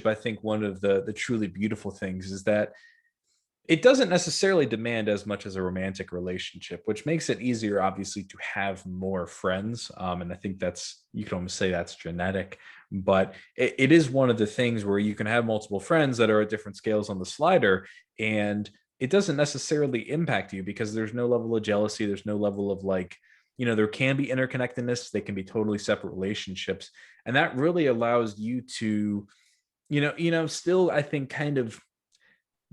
I think one of the truly beautiful things is that it doesn't necessarily demand as much as a romantic relationship, which makes it easier, obviously, to have more friends. And I think that's, you can almost say that's genetic, but it is one of the things where you can have multiple friends that are at different scales on the slider, and it doesn't necessarily impact you because there's no level of jealousy. There's no level of like, there can be interconnectedness. They can be totally separate relationships. And that really allows you to, still, I think, kind of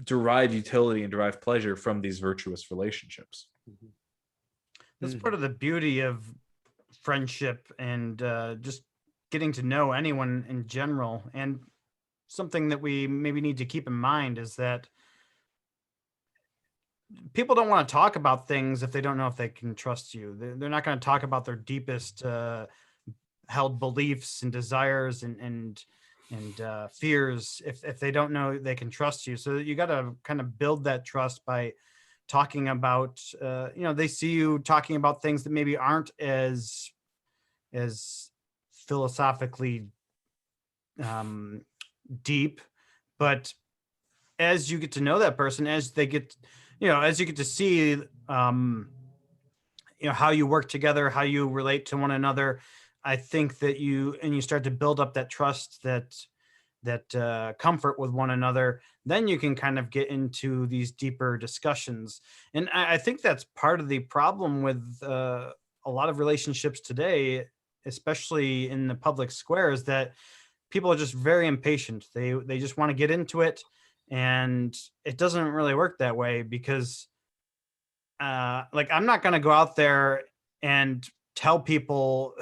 derive utility and derive pleasure from these virtuous relationships. Mhm. That's Mhm. part of the beauty of friendship and just getting to know anyone in general. And something that we maybe need to keep in mind is that people don't want to talk about things if they don't know if they can trust you. They're not going to talk about their deepest held beliefs and desires and fears if they don't know they can trust you. So you got to kind of build that trust by talking about they see you talking about things that maybe aren't as philosophically um, deep, but as you get to know that person, as they get, as you get to see, how you work together, how you relate to one another, I think that you start to build up that trust, that comfort with one another, then you can kind of get into these deeper discussions. And I think that's part of the problem with a lot of relationships today, especially in the public square, is that people are just very impatient. They just want to get into it, and it doesn't really work that way because like I'm not going to go out there and tell people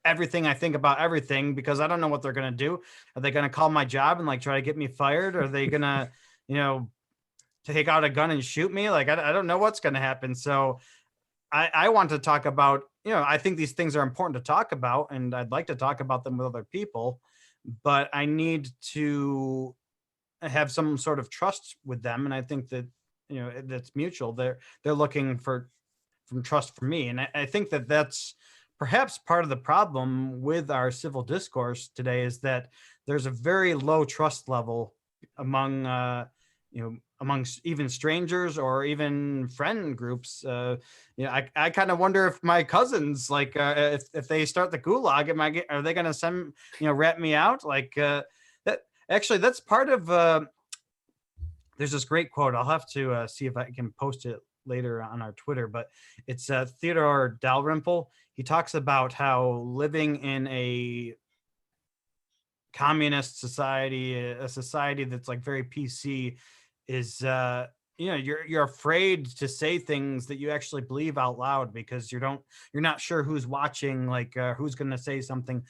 everything I think about everything because I don't know what they're going to do. Are they going to call my job and like try to get me fired? Are they going to, you know, take out a gun and shoot me? Like, I don't know what's going to happen. So I want to talk about, I think these things are important to talk about and I'd like to talk about them with other people, but I need to have some sort of trust with them. And I think that, that's mutual. They're looking for from trust from me. And I think that that's perhaps part of the problem with our civil discourse today is that there's a very low trust level among, amongst even strangers or even friend groups. I kind of wonder if my cousins, like, if they start the gulag, are they going to send, rat me out? Like, that actually, that's part of, there's this great quote. I'll have to see if I can post it later on our Twitter, but it's Theodore Dalrymple. He talks about how living in a communist society, a society that's like very PC, is you're afraid to say things that you actually believe out loud because you're not sure who's watching, like who's going to say something